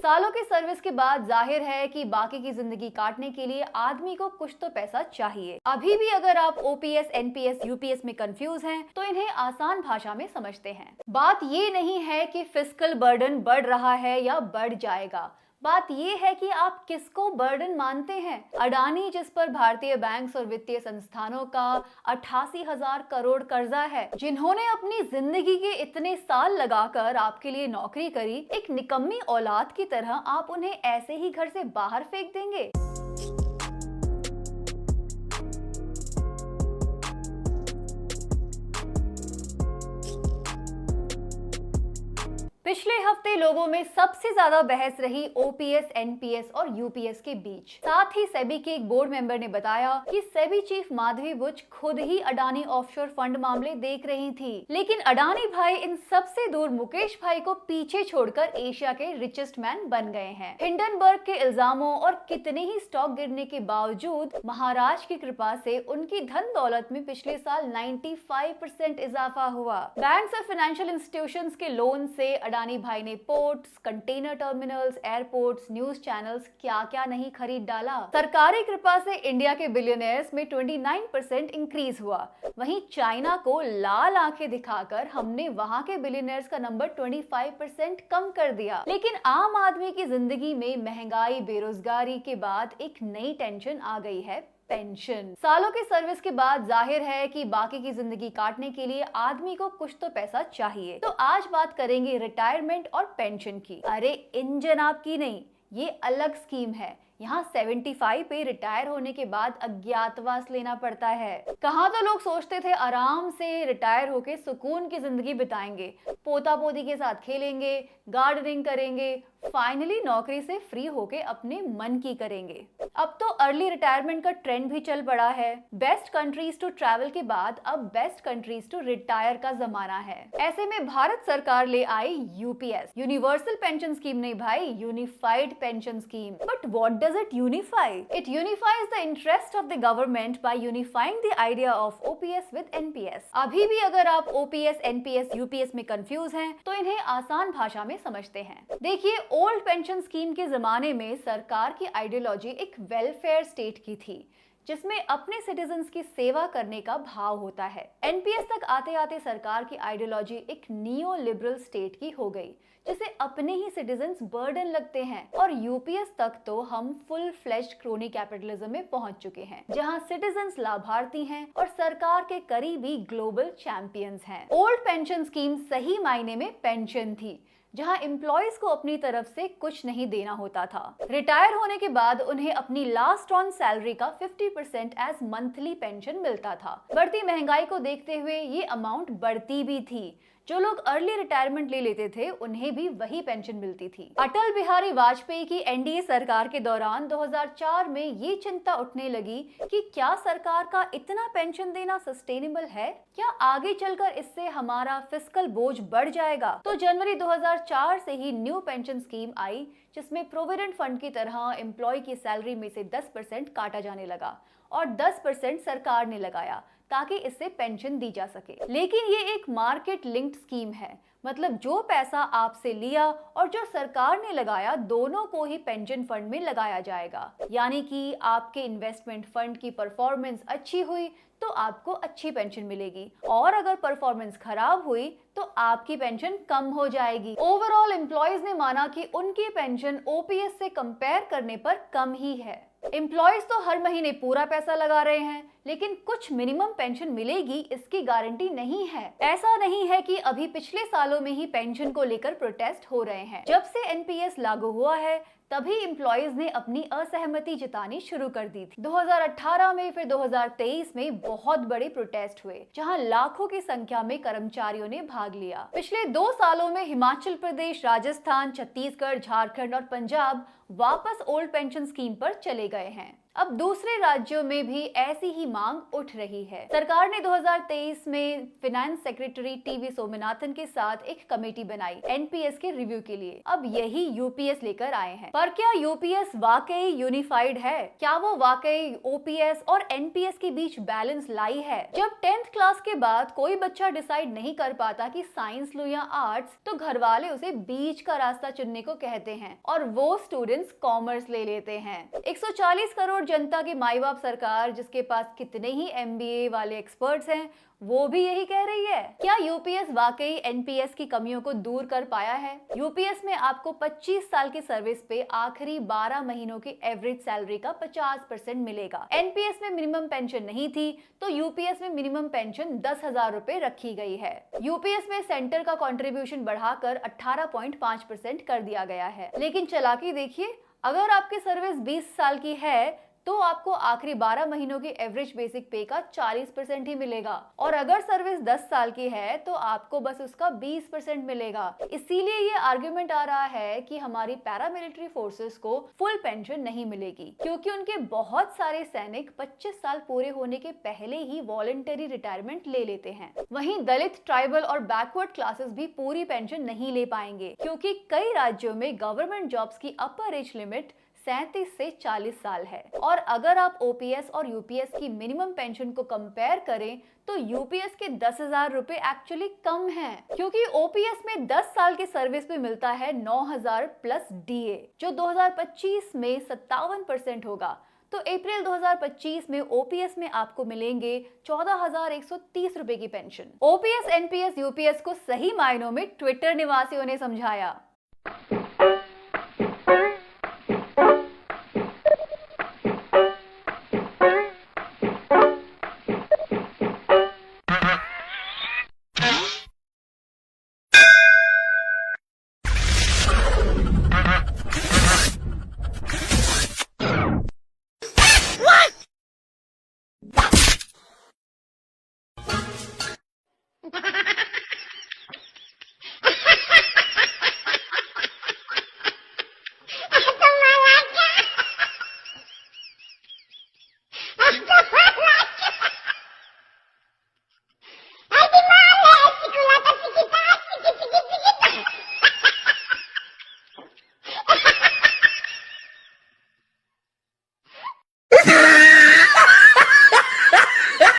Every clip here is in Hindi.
सालों की सर्विस के बाद जाहिर है कि बाकी की जिंदगी काटने के लिए आदमी को कुछ तो पैसा चाहिए। अभी भी अगर आप ओपीएस, एनपीएस, यूपीएस में कंफ्यूज हैं, तो इन्हें आसान भाषा में समझते हैं। बात ये नहीं है कि फिस्कल बर्डन बढ़ रहा है या बढ़ जाएगा, बात ये है कि आप किसको बर्डन मानते हैं। अडानी, जिस पर भारतीय बैंक्स और वित्तीय संस्थानों का 88,000 करोड़ कर्जा है, जिन्होंने अपनी जिंदगी के इतने साल लगाकर आपके लिए नौकरी करी, एक निकम्मी औलाद की तरह आप उन्हें ऐसे ही घर से बाहर फेंक देंगे? पिछले हफ्ते लोगों में सबसे ज्यादा बहस रही ओपीएस, एनपीएस और यूपीएस के बीच। साथ ही सेबी के एक बोर्ड मेंबर ने बताया कि सेबी चीफ माधवी बुच खुद ही अडानी ऑफशोर फंड मामले देख रही थी, लेकिन अडानी भाई इन सबसे दूर मुकेश भाई को पीछे छोड़कर एशिया के रिचेस्ट मैन बन गए हैं। हिंडनबर्ग के इल्जामों और कितने ही स्टॉक गिरने के बावजूद महाराज की कृपा से उनकी धन दौलत में पिछले साल 95% इजाफा हुआ। बैंक्स और फाइनेंशियल इंस्टीट्यूशंस के लोन से अडानी भाई ने ports, container terminals, airports, news channels क्या क्या नहीं खरीद डाला। सरकारी कृपा से इंडिया के बिलियनियर्स में 29% इंक्रीज हुआ। वहीं चाइना को लाल आंखें दिखाकर हमने वहां के बिलियनियर्स का नंबर 25% कम कर दिया। लेकिन आम आदमी की जिंदगी में महंगाई, बेरोजगारी के बाद एक नई टेंशन आ गई है, पेंशन। सालों की सर्विस के बाद जाहिर है कि बाकी की जिंदगी काटने के लिए आदमी को कुछ तो पैसा चाहिए। तो आज बात करेंगे रिटायरमेंट और पेंशन की। अरे इन जनाब की नहीं, ये अलग स्कीम है। यहाँ 75 पे रिटायर होने के बाद अज्ञातवास लेना पड़ता है। कहाँ तो लोग सोचते थे आराम से रिटायर होके सुकून की जिंदगी बिताएंगे, पोता पोती के साथ खेलेंगे, गार्डनिंग करेंगे, फाइनली नौकरी से फ्री होके अपने मन की करेंगे। अब तो अर्ली रिटायरमेंट का ट्रेंड भी चल पड़ा है। बेस्ट कंट्रीज टू ट्रैवल के बाद अब बेस्ट कंट्रीज टू रिटायर का जमाना है। ऐसे में भारत सरकार ले आई यूपीएस, यूनिवर्सल पेंशन स्कीम नहीं भाई, unified pension scheme. But what does it unify? It unifies the interest of the government by unifying the idea of OPS with NPS. अभी भी अगर आप ओपीएस, एनपीएस, यूपीएस में कंफ्यूज हैं, तो इन्हें आसान भाषा में समझते हैं। देखिए, ओल्ड पेंशन स्कीम के जमाने में सरकार की आइडियोलॉजी एक वेलफेयर स्टेट की थी, जिसमें अपने सिटीजन्स की सेवा करने का भाव होता है। एनपीएस तक आते आते सरकार की आइडियोलॉजी एक नियो लिबरल स्टेट की हो गई, जिसे अपने ही सिटीजन्स बर्डन लगते हैं। और यूपीएस तक तो हम फुल फ्लेज्ड क्रोनी कैपिटलिज्म में पहुंच चुके हैं, जहां सिटीजन्स लाभार्थी हैं और सरकार के करीबी ग्लोबल चैंपियंस हैं। ओल्ड पेंशन स्कीम सही मायने में पेंशन थी, जहां एम्प्लॉयज को अपनी तरफ से कुछ नहीं देना होता था। रिटायर होने के बाद उन्हें अपनी लास्ट ऑन सैलरी का 50% एज मंथली पेंशन मिलता था। बढ़ती महंगाई को देखते हुए ये अमाउंट बढ़ती भी थी। जो लोग अर्ली रिटायरमेंट ले लेते थे उन्हें भी वही पेंशन मिलती थी। अटल बिहारी वाजपेयी की एनडीए सरकार के दौरान 2004 में ये चिंता उठने लगी कि क्या सरकार का इतना पेंशन देना सस्टेनेबल है? क्या आगे चलकर इससे हमारा फिस्कल बोझ बढ़ जाएगा? तो जनवरी 2004 से ही न्यू पेंशन स्कीम आई, जिसमें प्रोविडेंट फंड की तरह एम्प्लॉय की सैलरी में से 10% काटा जाने लगा और 10% सरकार ने लगाया ताकि इससे पेंशन दी जा सके। लेकिन ये एक मार्केट लिंक्ड स्कीम है, मतलब जो पैसा आपसे लिया और जो सरकार ने लगाया, दोनों को ही पेंशन फंड में लगाया जाएगा। यानी कि आपके इन्वेस्टमेंट फंड की परफॉर्मेंस अच्छी हुई तो आपको अच्छी पेंशन मिलेगी, और अगर परफॉर्मेंस खराब हुई तो आपकी पेंशन कम हो जाएगी। ओवरऑल एम्प्लॉयज ने माना कि उनकी पेंशन ओपीएस से कंपेयर करने पर कम ही है। एम्प्लॉयज तो हर महीने पूरा पैसा लगा रहे हैं, लेकिन कुछ मिनिमम पेंशन मिलेगी इसकी गारंटी नहीं है। ऐसा नहीं है कि अभी पिछले सालों में ही पेंशन को लेकर प्रोटेस्ट हो रहे हैं। जब से एनपीएस लागू हुआ है तभी एम्प्लॉयज ने अपनी असहमति जतानी शुरू कर दी थी। 2018 में फिर 2023 में बहुत बड़े प्रोटेस्ट हुए, जहां लाखों की संख्या में कर्मचारियों ने भाग लिया। पिछले 2 सालों में हिमाचल प्रदेश, राजस्थान, छत्तीसगढ़, झारखंड और पंजाब वापस ओल्ड पेंशन स्कीम पर चले गए हैं। अब दूसरे राज्यों में भी ऐसी ही मांग उठ रही है। सरकार ने 2023 में फाइनेंस सेक्रेटरी टीवी सोमनाथन के साथ एक कमेटी बनाई एनपीएस के रिव्यू के लिए। अब यही यूपीएस लेकर आए हैं। पर क्या यूपीएस वाकई यूनिफाइड है? क्या वो वाकई ओपीएस और एनपीएस के बीच बैलेंस लाई है? जब 10th क्लास के बाद कोई बच्चा डिसाइड नहीं कर पाता कि साइंस लूं या आर्ट्स, तो घर वाले उसे बीच का रास्ता चुनने को कहते हैं और वो स्टूडेंट्स कॉमर्स ले लेते हैं। 140 करोड़ जनता की माई बाप सरकार, जिसके पास कितने ही एमबीए वाले एक्सपर्ट्स हैं, वो भी यही कह रही है। क्या यूपीएस वाकई एनपीएस की कमियों को दूर कर पाया है? यूपीएस में आपको 25 साल की सर्विस पे आखिरी 12 महीनों की एवरेज सैलरी का 50% मिलेगा। एनपीएस में मिनिमम पेंशन नहीं थी, तो यूपीएस में मिनिमम पेंशन 10,000 रुपए रखी गई है। यूपीएस में सेंटर का कंट्रीब्यूशन बढ़ाकर 18.5% कर दिया गया है। लेकिन चालाकी देखिए, अगर आपकी सर्विस 20 साल की है तो आपको आखिरी 12 महीनों की एवरेज बेसिक पे का 40% ही मिलेगा, और अगर सर्विस 10 साल की है तो आपको बस उसका 20% मिलेगा। इसीलिए ये आर्गुमेंट आ रहा है कि हमारी पैरामिलिट्री फोर्सेस को फुल पेंशन नहीं मिलेगी, क्योंकि उनके बहुत सारे सैनिक 25 साल पूरे होने के पहले ही वॉलंटरी रिटायरमेंट ले लेते हैं। वहीं दलित, ट्राइबल और बैकवर्ड क्लासेस भी पूरी पेंशन नहीं ले पाएंगे, क्योंकि कई राज्यों में गवर्नमेंट जॉब्स की अपर एज लिमिट 37 से 40 साल है। और अगर आप ओपीएस और यूपीएस की मिनिमम पेंशन को कंपेयर करें तो यूपीएस के 10,000 रुपए एक्चुअली कम हैं, क्योंकि ओपीएस में 10 साल की सर्विस पे मिलता है 9,000 प्लस डीए, जो 2025 में 57% होगा। तो अप्रैल 2025 में ओपीएस में आपको मिलेंगे 14,130 रुपए की पेंशन। ओपीएस, एनपीएस, यूपीएस को सही मायनों में ट्विटर निवासियों ने समझाया।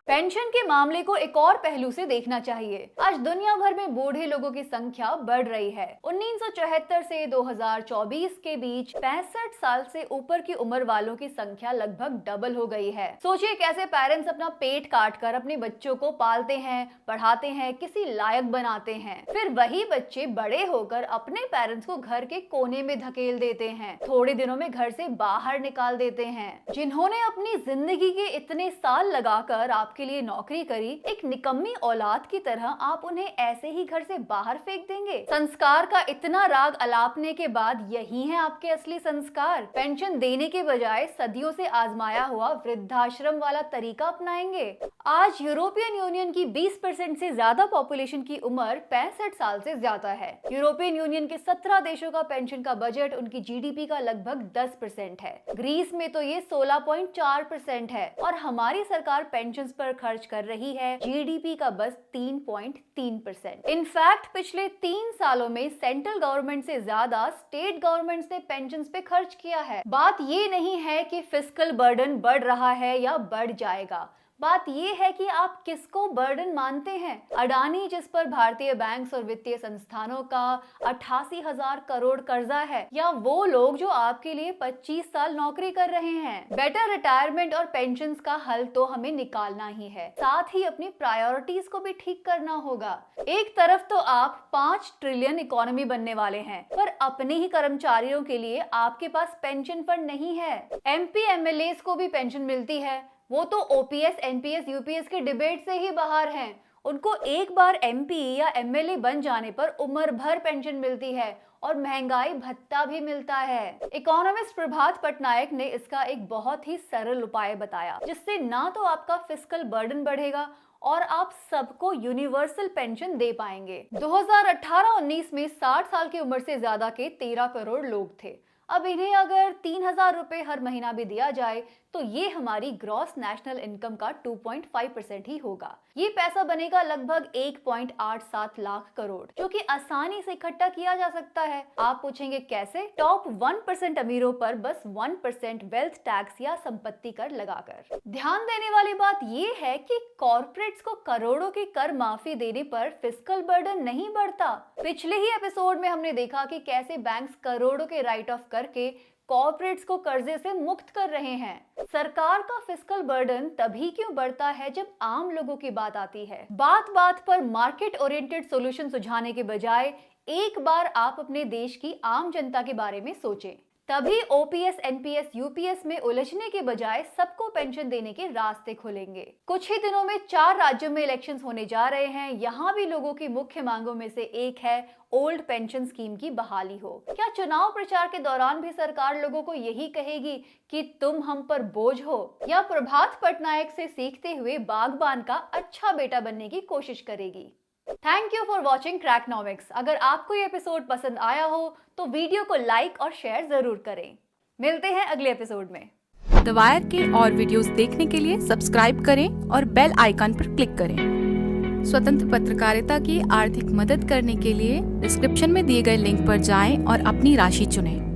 पेंशन के मामले को एक और पहलू से देखना चाहिए। आज दुनिया भर में बूढ़े लोगों की संख्या बढ़ रही है। 1974 से 2024 के बीच 65 साल से ऊपर की उम्र वालों की संख्या लगभग डबल हो गई है। सोचिए कैसे पेरेंट्स अपना पेट काट कर अपने बच्चों को पालते हैं, पढ़ाते हैं, किसी लायक बनाते हैं, फिर वही बच्चे बड़े होकर अपने पेरेंट्स को घर के कोने में धकेल देते हैं, थोड़े दिनों में घर से बाहर निकाल देते हैं। जिन्होंने अपनी जिंदगी के इतने साल लगाकर आपके लिए नौकरी करी, एक निकम्मी औलाद की तरह आप उन्हें ऐसे ही घर से बाहर फेंक देंगे? संस्कार का इतना राग अलापने के बाद यही है आपके असली संस्कार? पेंशन देने के बजाय सदियों से आजमाया हुआ वृद्धाश्रम वाला तरीका अपनाएंगे? आज यूरोपियन यूनियन की 20% से ज्यादा पॉपुलेशन की उम्र 65 साल से ज्यादा है। यूरोपियन यूनियन के 17 देशों का पेंशन का बजट उनकी जीडीपी का लगभग 10% है। ग्रीस में तो ये 16.4% है, और हमारी सरकार पेंशन पर खर्च कर रही है जीडीपी का बस 3.3%। इनफैक्ट पिछले 3 सालों में सेंट्रल गवर्नमेंट से ज्यादा स्टेट गवर्नमेंट्स ने पेंशन्स पे खर्च किया है। बात ये नहीं है कि फिस्कल बर्डन बढ़ रहा है या बढ़ जाएगा, बात ये है कि आप किसको बर्डन मानते हैं। अडानी, जिस पर भारतीय बैंक्स और वित्तीय संस्थानों का 88,000 करोड़ कर्जा है, या वो लोग जो आपके लिए 25 साल नौकरी कर रहे हैं? बेटर रिटायरमेंट और पेंशन्स का हल तो हमें निकालना ही है, साथ ही अपनी प्रायोरिटीज को भी ठीक करना होगा। एक तरफ तो आप 5 ट्रिलियन इकोनॉमी बनने वाले हैं, पर अपने ही कर्मचारियों के लिए आपके पास पेंशन फंड नहीं है। एमपी एमएलए को भी पेंशन मिलती है, वो तो ओपीएस, एनपीएस, यूपीएस के डिबेट से ही बाहर हैं। उनको एक बार एमपी या एमएलए बन जाने पर उम्र भर पेंशन मिलती है और महंगाई भत्ता भी मिलता है। इकोनॉमिस्ट प्रभात पटनायक ने इसका एक बहुत ही सरल उपाय बताया, जिससे ना तो आपका फिस्कल बर्डन बढ़ेगा और आप सबको यूनिवर्सल पेंशन दे पाएंगे। 2018-19 में 60 साल की उम्र से ज्यादा के 13 करोड़ लोग थे। अब इन्हें अगर 3,000 रुपए हर महीना भी दिया जाए तो ये हमारी ग्रॉस नेशनल इनकम का 2.5% ही होगा। ये पैसा बनेगा लगभग 1.87 लाख करोड़, जो कि आसानी से इकट्ठा किया जा सकता है। आप पूछेंगे कैसे? टॉप 1% अमीरों पर बस 1% वेल्थ टैक्स या संपत्ति कर लगाकर। ध्यान देने वाली बात ये है कि कॉर्पोरेट्स को करोड़ों की कर माफी देने पर फिस्कल बर्डन नहीं बढ़ता। पिछले ही एपिसोड में हमने देखा कि कैसे बैंक्स करोड़ों के राइट ऑफ करके कॉर्पोरेट्स को कर्जे से मुक्त कर रहे हैं। सरकार का फिस्कल बर्डन तभी क्यों बढ़ता है जब आम लोगों की बात आती है। बात बात पर मार्केट ओरिएंटेड सॉल्यूशन सुझाने के बजाय एक बार आप अपने देश की आम जनता के बारे में सोचें। तभी ओपीएस, एनपीएस, यूपीएस में उलझने के बजाय सबको पेंशन देने के रास्ते खुलेंगे। कुछ ही दिनों में 4 राज्यों में इलेक्शंस होने जा रहे हैं। यहाँ भी लोगों की मुख्य मांगों में से एक है ओल्ड पेंशन स्कीम की बहाली हो। क्या चुनाव प्रचार के दौरान भी सरकार लोगों को यही कहेगी कि तुम हम पर बोझ हो, या प्रभात पटनायक से सीखते हुए बागबान का अच्छा बेटा बनने की कोशिश करेगी? Thank you for watching Cracknomics. अगर आपको ये एपिसोड पसंद आया हो तो वीडियो को लाइक और शेयर जरूर करें। मिलते हैं अगले एपिसोड में। द वायर के और वीडियोस देखने के लिए सब्सक्राइब करें और बेल आइकन पर क्लिक करें। स्वतंत्र पत्रकारिता की आर्थिक मदद करने के लिए डिस्क्रिप्शन में दिए गए लिंक पर जाएं और अपनी राशि चुनें।